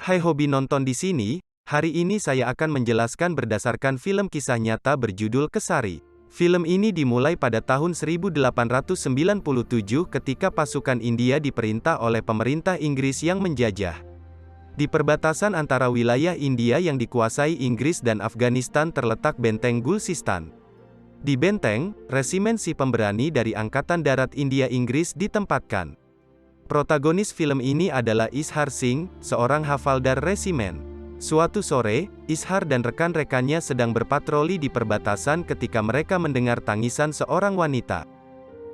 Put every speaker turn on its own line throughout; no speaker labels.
Hai hobi nonton di sini, hari ini saya akan menjelaskan berdasarkan film kisah nyata berjudul Kesari. Film ini dimulai pada tahun 1897 ketika pasukan India diperintah oleh pemerintah Inggris yang menjajah. Di perbatasan antara wilayah India yang dikuasai Inggris dan Afghanistan terletak benteng Gulsistan. Di benteng, resimen si pemberani dari Angkatan Darat India Inggris ditempatkan. Protagonis film ini adalah Ishar Singh, seorang hafaldar resimen. Suatu sore, Ishar dan rekan-rekannya sedang berpatroli di perbatasan ketika mereka mendengar tangisan seorang wanita.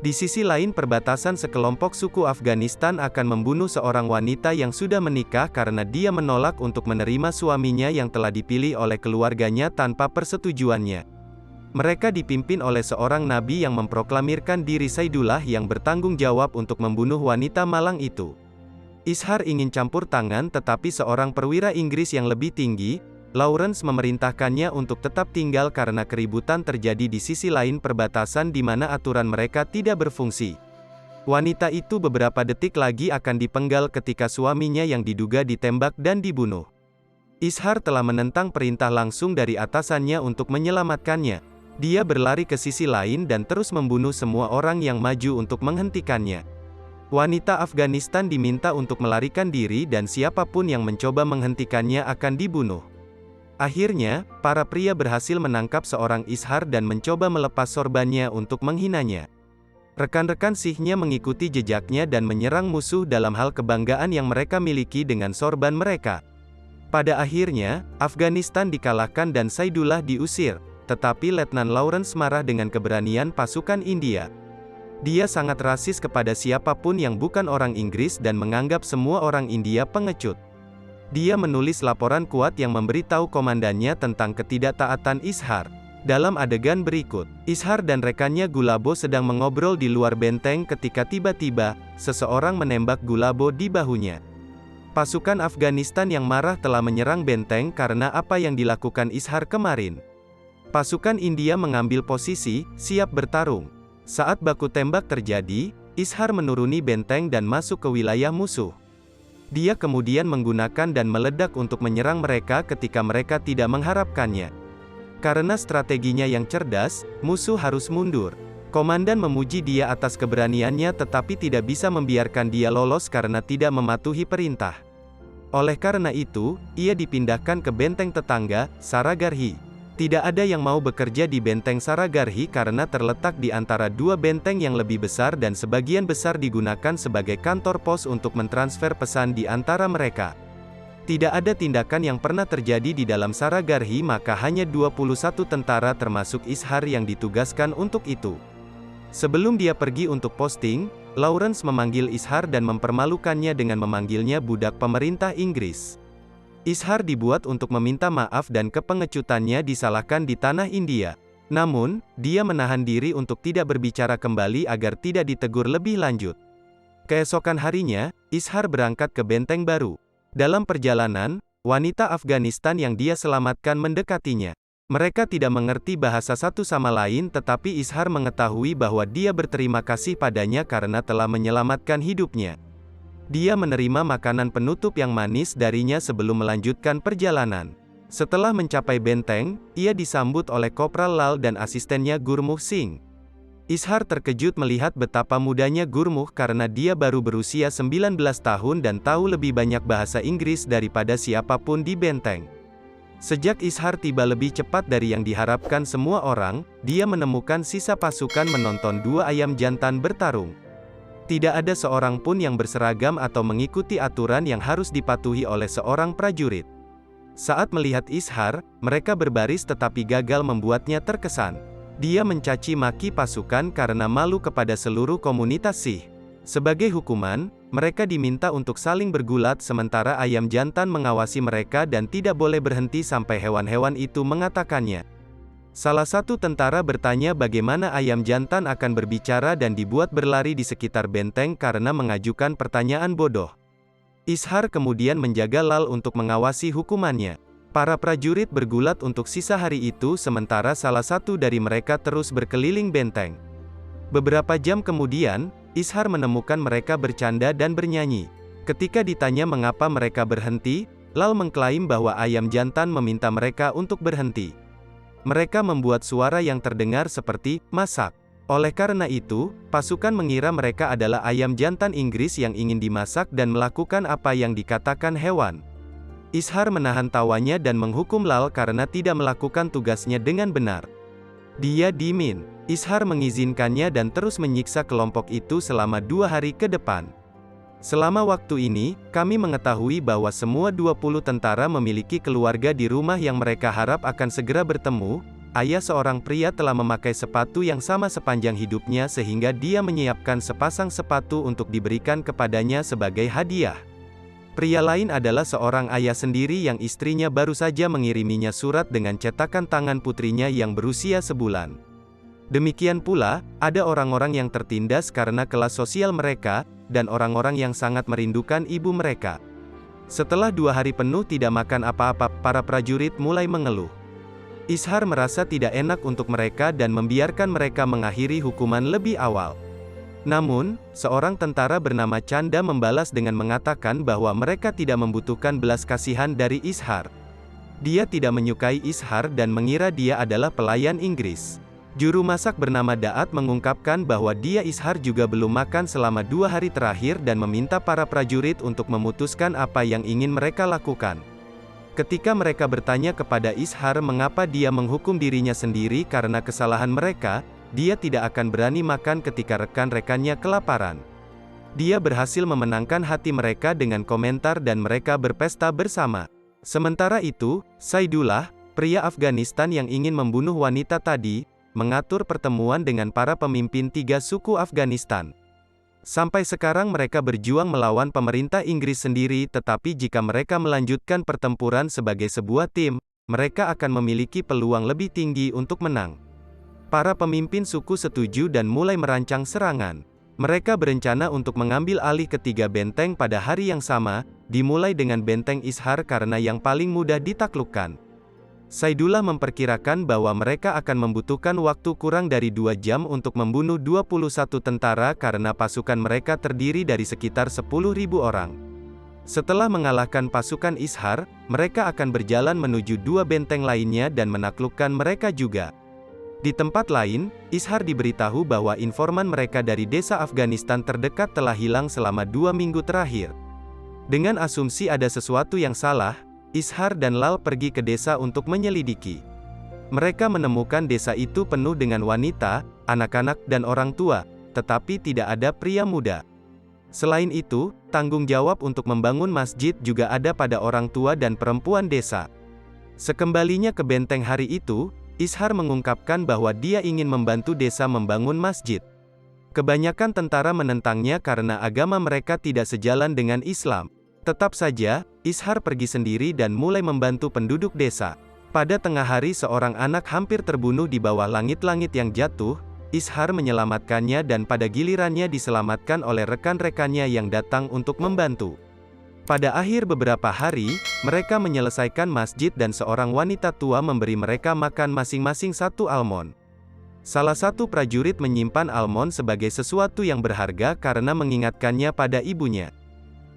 Di sisi lain perbatasan sekelompok suku Afghanistan akan membunuh seorang wanita yang sudah menikah karena dia menolak untuk menerima suaminya yang telah dipilih oleh keluarganya tanpa persetujuannya. Mereka dipimpin oleh seorang nabi yang memproklamirkan diri Saidullah yang bertanggung jawab untuk membunuh wanita malang itu. Ishar ingin campur tangan tetapi seorang perwira Inggris yang lebih tinggi, Lawrence memerintahkannya untuk tetap tinggal karena keributan terjadi di sisi lain perbatasan di mana aturan mereka tidak berfungsi. Wanita itu beberapa detik lagi akan dipenggal ketika suaminya yang diduga ditembak dan dibunuh. Ishar telah menentang perintah langsung dari atasannya untuk menyelamatkannya. Dia berlari ke sisi lain dan terus membunuh semua orang yang maju untuk menghentikannya. Wanita Afghanistan diminta untuk melarikan diri dan siapapun yang mencoba menghentikannya akan dibunuh. Akhirnya, para pria berhasil menangkap seorang Ishar dan mencoba melepas sorbannya untuk menghinanya. Rekan-rekan Sikhnya mengikuti jejaknya dan menyerang musuh dalam hal kebanggaan yang mereka miliki dengan sorban mereka. Pada akhirnya, Afghanistan dikalahkan dan Saidullah diusir, tetapi Letnan Lawrence marah dengan keberanian pasukan India. Dia sangat rasis kepada siapapun yang bukan orang Inggris dan menganggap semua orang India pengecut. Dia menulis laporan kuat yang memberitahu komandannya tentang ketidaktaatan Ishar. Dalam adegan berikut, Ishar dan rekannya Gulabo sedang mengobrol di luar benteng ketika tiba-tiba, seseorang menembak Gulabo di bahunya. Pasukan Afghanistan yang marah telah menyerang benteng karena apa yang dilakukan Ishar kemarin. Pasukan India mengambil posisi, siap bertarung. Saat baku tembak terjadi, Ishar menuruni benteng dan masuk ke wilayah musuh. Dia kemudian menggunakan dan meledak untuk menyerang mereka ketika mereka tidak mengharapkannya. Karena strateginya yang cerdas, musuh harus mundur. Komandan memuji dia atas keberaniannya tetapi tidak bisa membiarkan dia lolos karena tidak mematuhi perintah. Oleh karena itu, ia dipindahkan ke benteng tetangga, Saragarhi. Tidak ada yang mau bekerja di benteng Saragarhi karena terletak di antara dua benteng yang lebih besar dan sebagian besar digunakan sebagai kantor pos untuk mentransfer pesan di antara mereka. Tidak ada tindakan yang pernah terjadi di dalam Saragarhi maka hanya 21 tentara termasuk Ishar yang ditugaskan untuk itu. Sebelum dia pergi untuk posting, Lawrence memanggil Ishar dan mempermalukannya dengan memanggilnya budak pemerintah Inggris. Ishar dibuat untuk meminta maaf dan kepengecutannya disalahkan di tanah India. Namun, dia menahan diri untuk tidak berbicara kembali agar tidak ditegur lebih lanjut. Keesokan harinya, Ishar berangkat ke benteng baru. Dalam perjalanan, wanita Afghanistan yang dia selamatkan mendekatinya. Mereka tidak mengerti bahasa satu sama lain tetapi Ishar mengetahui bahwa dia berterima kasih padanya karena telah menyelamatkan hidupnya. Dia menerima makanan penutup yang manis darinya sebelum melanjutkan perjalanan. Setelah mencapai benteng, ia disambut oleh Kopral Lal dan asistennya Gurmukh Singh. Ishar terkejut melihat betapa mudanya Gurmukh karena dia baru berusia 19 tahun dan tahu lebih banyak bahasa Inggris daripada siapapun di benteng. Sejak Ishar tiba lebih cepat dari yang diharapkan semua orang, dia menemukan sisa pasukan menonton dua ayam jantan bertarung. Tidak ada seorang pun yang berseragam atau mengikuti aturan yang harus dipatuhi oleh seorang prajurit. Saat melihat Ishar, mereka berbaris tetapi gagal membuatnya terkesan. Dia mencaci maki pasukan karena malu kepada seluruh komunitas Sikh. Sebagai hukuman, mereka diminta untuk saling bergulat sementara ayam jantan mengawasi mereka dan tidak boleh berhenti sampai hewan-hewan itu mengatakannya. Salah satu tentara bertanya bagaimana ayam jantan akan berbicara dan dibuat berlari di sekitar benteng karena mengajukan pertanyaan bodoh. Ishar kemudian menjaga Lal untuk mengawasi hukumannya. Para prajurit bergulat untuk sisa hari itu sementara salah satu dari mereka terus berkeliling benteng. Beberapa jam kemudian, Ishar menemukan mereka bercanda dan bernyanyi. Ketika ditanya mengapa mereka berhenti, Lal mengklaim bahwa ayam jantan meminta mereka untuk berhenti. Mereka membuat suara yang terdengar seperti masak. Oleh karena itu, pasukan mengira mereka adalah ayam jantan Inggris yang ingin dimasak dan melakukan apa yang dikatakan hewan. Ishar menahan tawanya dan menghukum Lal karena tidak melakukan tugasnya dengan benar. Dia dimin. Ishar mengizinkannya dan terus menyiksa kelompok itu selama 2 hari ke depan. Selama waktu ini, kami mengetahui bahwa semua 20 tentara memiliki keluarga di rumah yang mereka harap akan segera bertemu. Ayah seorang pria telah memakai sepatu yang sama sepanjang hidupnya sehingga dia menyiapkan sepasang sepatu untuk diberikan kepadanya sebagai hadiah. Pria lain adalah seorang ayah sendiri yang istrinya baru saja mengiriminya surat dengan cetakan tangan putrinya yang berusia sebulan. Demikian pula, ada orang-orang yang tertindas karena kelas sosial mereka, dan orang-orang yang sangat merindukan ibu mereka. Setelah 2 hari penuh tidak makan apa-apa, para prajurit mulai mengeluh. Ishar merasa tidak enak untuk mereka dan membiarkan mereka mengakhiri hukuman lebih awal. Namun, seorang tentara bernama Chanda membalas dengan mengatakan bahwa mereka tidak membutuhkan belas kasihan dari Ishar. Dia tidak menyukai Ishar dan mengira dia adalah pelayan Inggris. Juru masak bernama Daat mengungkapkan bahwa dia Ishar juga belum makan selama 2 hari terakhir dan meminta para prajurit untuk memutuskan apa yang ingin mereka lakukan. Ketika mereka bertanya kepada Ishar mengapa dia menghukum dirinya sendiri karena kesalahan mereka, dia tidak akan berani makan ketika rekan-rekannya kelaparan. Dia berhasil memenangkan hati mereka dengan komentar dan mereka berpesta bersama. Sementara itu, Saidullah, pria Afghanistan yang ingin membunuh wanita tadi, mengatur pertemuan dengan para pemimpin 3 suku Afghanistan. Sampai sekarang mereka berjuang melawan pemerintah Inggris sendiri, tetapi jika mereka melanjutkan pertempuran sebagai sebuah tim, mereka akan memiliki peluang lebih tinggi untuk menang. Para pemimpin suku setuju dan mulai merancang serangan. Mereka berencana untuk mengambil alih ketiga benteng pada hari yang sama, dimulai dengan benteng Ishar karena yang paling mudah ditaklukkan. Saidullah memperkirakan bahwa mereka akan membutuhkan waktu kurang dari 2 jam untuk membunuh 21 tentara karena pasukan mereka terdiri dari sekitar 10.000 orang. Setelah mengalahkan pasukan Ishar, mereka akan berjalan menuju 2 benteng lainnya dan menaklukkan mereka juga. Di tempat lain, Ishar diberitahu bahwa informan mereka dari desa Afghanistan terdekat telah hilang selama 2 minggu terakhir. Dengan asumsi ada sesuatu yang salah, Ishar dan Lal pergi ke desa untuk menyelidiki. Mereka menemukan desa itu penuh dengan wanita, anak-anak dan orang tua, tetapi tidak ada pria muda. Selain itu, tanggung jawab untuk membangun masjid juga ada pada orang tua dan perempuan desa. Sekembalinya ke benteng hari itu, Ishar mengungkapkan bahwa dia ingin membantu desa membangun masjid. Kebanyakan tentara menentangnya karena agama mereka tidak sejalan dengan Islam. Tetap saja, Ishar pergi sendiri dan mulai membantu penduduk desa. Pada tengah hari seorang anak hampir terbunuh di bawah langit-langit yang jatuh, Ishar menyelamatkannya dan pada gilirannya diselamatkan oleh rekan-rekannya yang datang untuk membantu. Pada akhir beberapa hari, mereka menyelesaikan masjid dan seorang wanita tua memberi mereka makan masing-masing 1 almond. Salah satu prajurit menyimpan almond sebagai sesuatu yang berharga karena mengingatkannya pada ibunya.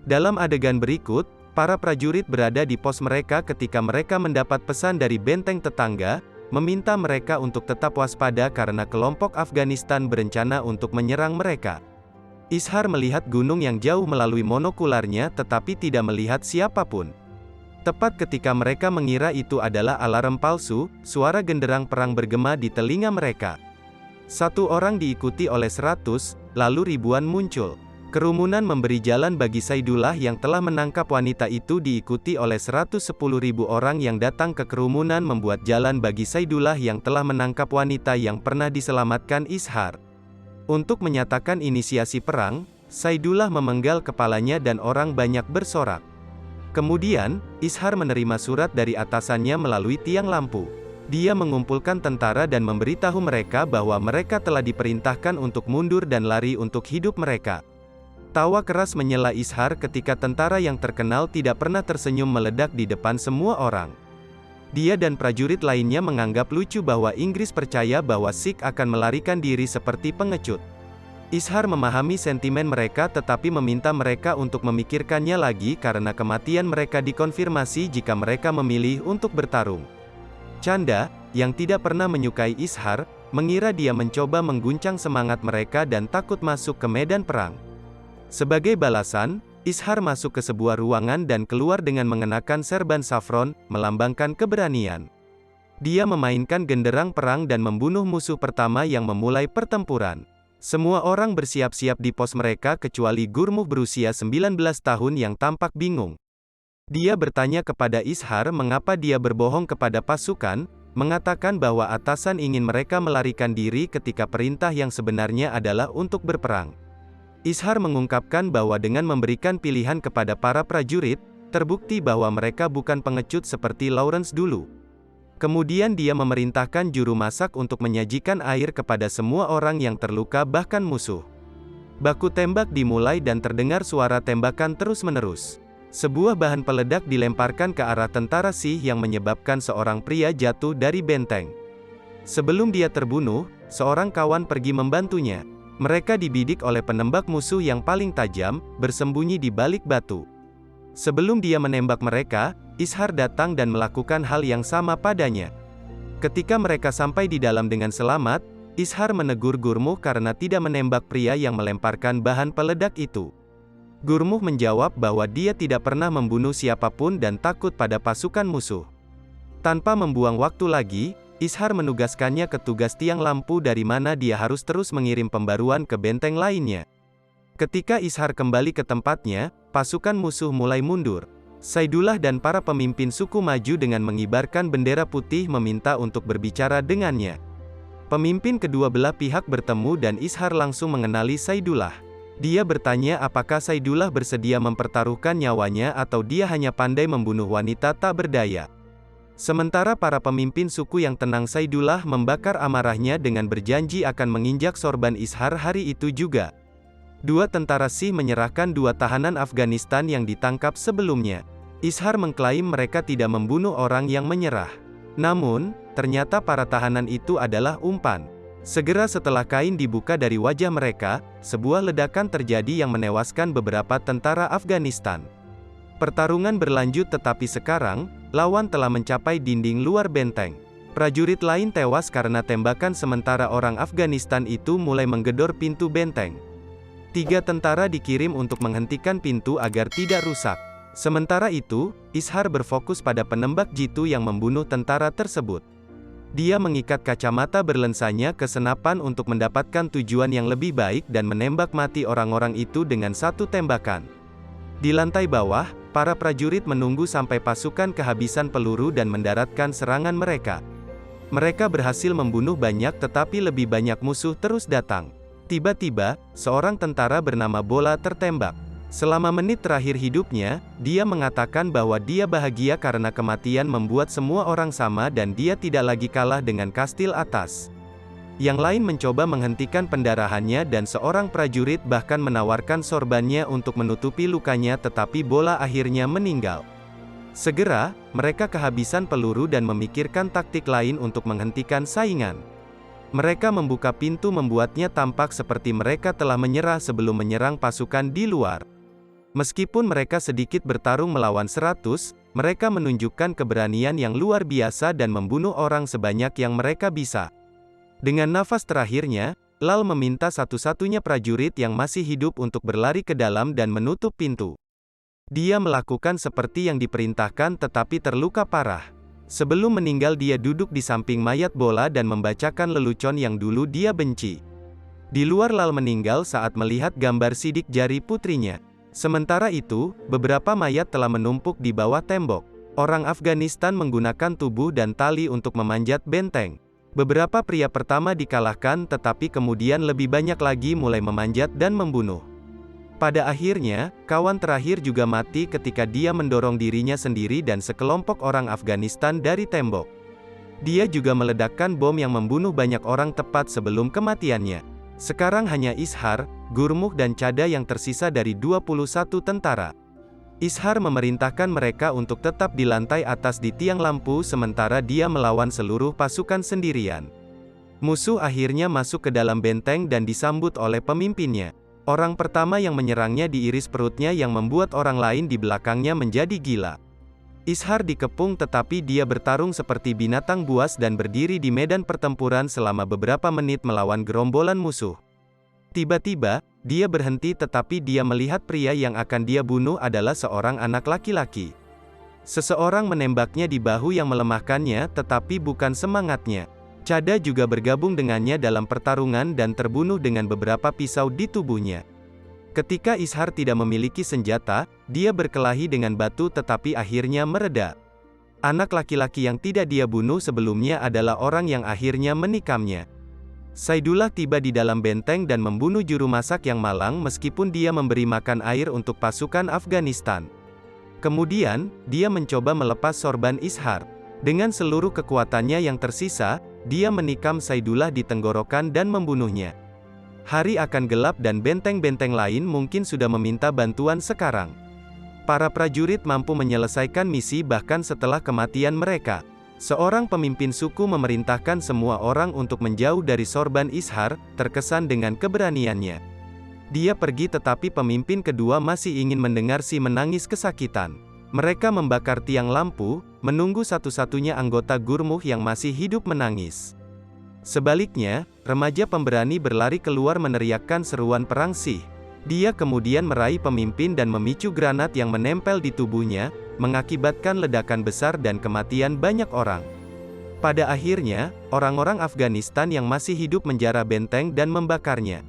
Dalam adegan berikut, para prajurit berada di pos mereka ketika mereka mendapat pesan dari benteng tetangga, meminta mereka untuk tetap waspada karena kelompok Afghanistan berencana untuk menyerang mereka. Ishar melihat gunung yang jauh melalui monokularnya tetapi tidak melihat siapapun. Tepat ketika mereka mengira itu adalah alarm palsu, suara genderang perang bergema di telinga mereka. 1 orang diikuti oleh 100, lalu ribuan muncul. Kerumunan memberi jalan bagi Saidullah yang telah menangkap wanita itu diikuti oleh 110.000 orang yang datang ke kerumunan membuat jalan bagi Saidullah yang telah menangkap wanita yang pernah diselamatkan Ishar. Untuk menyatakan inisiasi perang, Saidullah memenggal kepalanya dan orang banyak bersorak. Kemudian, Ishar menerima surat dari atasannya melalui tiang lampu. Dia mengumpulkan tentara dan memberitahu mereka bahwa mereka telah diperintahkan untuk mundur dan lari untuk hidup mereka. Tawa keras menyela Ishar ketika tentara yang terkenal tidak pernah tersenyum meledak di depan semua orang. Dia dan prajurit lainnya menganggap lucu bahwa Inggris percaya bahwa Sikh akan melarikan diri seperti pengecut. Ishar memahami sentimen mereka tetapi meminta mereka untuk memikirkannya lagi karena kematian mereka dikonfirmasi jika mereka memilih untuk bertarung. Chanda, yang tidak pernah menyukai Ishar, mengira dia mencoba mengguncang semangat mereka dan takut masuk ke medan perang. Sebagai balasan, Ishar masuk ke sebuah ruangan dan keluar dengan mengenakan serban saffron, melambangkan keberanian. Dia memainkan genderang perang dan membunuh musuh pertama yang memulai pertempuran. Semua orang bersiap-siap di pos mereka kecuali Gurmuh berusia 19 tahun yang tampak bingung. Dia bertanya kepada Ishar mengapa dia berbohong kepada pasukan, mengatakan bahwa atasan ingin mereka melarikan diri ketika perintah yang sebenarnya adalah untuk berperang. Ishar mengungkapkan bahwa dengan memberikan pilihan kepada para prajurit, terbukti bahwa mereka bukan pengecut seperti Lawrence dulu. Kemudian dia memerintahkan juru masak untuk menyajikan air kepada semua orang yang terluka bahkan musuh. Baku tembak dimulai dan terdengar suara tembakan terus-menerus. Sebuah bahan peledak dilemparkan ke arah tentara Sih yang menyebabkan seorang pria jatuh dari benteng. Sebelum dia terbunuh, seorang kawan pergi membantunya. Mereka dibidik oleh penembak musuh yang paling tajam, bersembunyi di balik batu. Sebelum dia menembak mereka, Ishar datang dan melakukan hal yang sama padanya. Ketika mereka sampai di dalam dengan selamat, Ishar menegur Gurmuh karena tidak menembak pria yang melemparkan bahan peledak itu. Gurmuh menjawab bahwa dia tidak pernah membunuh siapapun dan takut pada pasukan musuh. Tanpa membuang waktu lagi, Ishar menugaskannya ke tugas tiang lampu dari mana dia harus terus mengirim pembaruan ke benteng lainnya. Ketika Ishar kembali ke tempatnya, pasukan musuh mulai mundur. Saidullah dan para pemimpin suku maju dengan mengibarkan bendera putih meminta untuk berbicara dengannya. Pemimpin kedua belah pihak bertemu dan Ishar langsung mengenali Saidullah. Dia bertanya apakah Saidullah bersedia mempertaruhkan nyawanya atau dia hanya pandai membunuh wanita tak berdaya. Sementara para pemimpin suku yang tenang, Saidullah membakar amarahnya dengan berjanji akan menginjak sorban Ishar hari itu juga. Dua tentara Sih menyerahkan dua tahanan Afghanistan yang ditangkap sebelumnya. Ishar mengklaim mereka tidak membunuh orang yang menyerah. Namun, ternyata para tahanan itu adalah umpan. Segera setelah kain dibuka dari wajah mereka, sebuah ledakan terjadi yang menewaskan beberapa tentara Afghanistan. Pertarungan berlanjut tetapi sekarang, lawan telah mencapai dinding luar benteng. Prajurit lain tewas karena tembakan sementara orang Afghanistan itu mulai menggedor pintu benteng. 3 tentara dikirim untuk menghentikan pintu agar tidak rusak. Sementara itu, Ishar berfokus pada penembak jitu yang membunuh tentara tersebut. Dia mengikat kacamata berlensanya ke senapan untuk mendapatkan tujuan yang lebih baik dan menembak mati orang-orang itu dengan satu tembakan. Di lantai bawah, para prajurit menunggu sampai pasukan kehabisan peluru dan mendaratkan serangan mereka. Mereka berhasil membunuh banyak tetapi lebih banyak musuh terus datang. Tiba-tiba, seorang tentara bernama Bola tertembak. Selama menit terakhir hidupnya, dia mengatakan bahwa dia bahagia karena kematian membuat semua orang sama dan dia tidak lagi kalah dengan kastil atas. Yang lain mencoba menghentikan pendarahannya dan seorang prajurit bahkan menawarkan sorbannya untuk menutupi lukanya tetapi Bola akhirnya meninggal. Segera, mereka kehabisan peluru dan memikirkan taktik lain untuk menghentikan saingan. Mereka membuka pintu membuatnya tampak seperti mereka telah menyerah sebelum menyerang pasukan di luar. Meskipun mereka sedikit bertarung melawan 100, mereka menunjukkan keberanian yang luar biasa dan membunuh orang sebanyak yang mereka bisa. Dengan nafas terakhirnya, Lal meminta satu-satunya prajurit yang masih hidup untuk berlari ke dalam dan menutup pintu. Dia melakukan seperti yang diperintahkan tetapi terluka parah. Sebelum meninggal dia duduk di samping mayat Bola dan membacakan lelucon yang dulu dia benci. Di luar Lal meninggal saat melihat gambar sidik jari putrinya. Sementara itu, beberapa mayat telah menumpuk di bawah tembok. Orang Afghanistan menggunakan tubuh dan tali untuk memanjat benteng. Beberapa pria pertama dikalahkan tetapi kemudian lebih banyak lagi mulai memanjat dan membunuh. Pada akhirnya, kawan terakhir juga mati ketika dia mendorong dirinya sendiri dan sekelompok orang Afghanistan dari tembok. Dia juga meledakkan bom yang membunuh banyak orang tepat sebelum kematiannya. Sekarang hanya Ishar, Gurmuh dan Chanda yang tersisa dari 21 tentara. Ishar memerintahkan mereka untuk tetap di lantai atas di tiang lampu sementara dia melawan seluruh pasukan sendirian. Musuh akhirnya masuk ke dalam benteng dan disambut oleh pemimpinnya. Orang pertama yang menyerangnya diiris perutnya yang membuat orang lain di belakangnya menjadi gila. Ishar dikepung tetapi dia bertarung seperti binatang buas dan berdiri di medan pertempuran selama beberapa menit melawan gerombolan musuh. Tiba-tiba, dia berhenti tetapi dia melihat pria yang akan dia bunuh adalah seorang anak laki-laki. Seseorang menembaknya di bahu yang melemahkannya tetapi bukan semangatnya. Chada juga bergabung dengannya dalam pertarungan dan terbunuh dengan beberapa pisau di tubuhnya. Ketika Ishar tidak memiliki senjata, dia berkelahi dengan batu tetapi akhirnya mereda. Anak laki-laki yang tidak dia bunuh sebelumnya adalah orang yang akhirnya menikamnya. Saidullah tiba di dalam benteng dan membunuh juru masak yang malang meskipun dia memberi makan air untuk pasukan Afghanistan. Kemudian, dia mencoba melepas sorban Ishar. Dengan seluruh kekuatannya yang tersisa, dia menikam Saidullah di tenggorokan dan membunuhnya. Hari akan gelap dan benteng-benteng lain mungkin sudah meminta bantuan sekarang. Para prajurit mampu menyelesaikan misi bahkan setelah kematian mereka. Seorang pemimpin suku memerintahkan semua orang untuk menjauh dari sorban Ishar, terkesan dengan keberaniannya. Dia pergi tetapi pemimpin kedua masih ingin mendengar si menangis kesakitan. Mereka membakar tiang lampu, menunggu satu-satunya anggota Gurmuh yang masih hidup menangis. Sebaliknya, remaja pemberani berlari keluar meneriakkan seruan perang Sikh. Dia kemudian meraih pemimpin dan memicu granat yang menempel di tubuhnya, mengakibatkan ledakan besar dan kematian banyak orang. Pada akhirnya, orang-orang Afghanistan yang masih hidup menjara benteng dan membakarnya.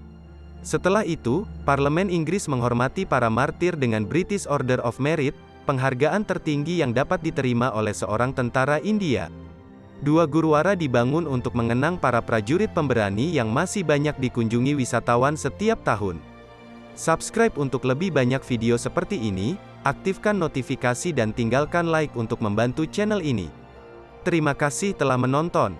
Setelah itu, Parlemen Inggris menghormati para martir dengan British Order of Merit, penghargaan tertinggi yang dapat diterima oleh seorang tentara India. Dua gurwara dibangun untuk mengenang para prajurit pemberani yang masih banyak dikunjungi wisatawan setiap tahun. Subscribe untuk lebih banyak video seperti ini, aktifkan notifikasi dan tinggalkan like untuk membantu channel ini. Terima kasih telah menonton.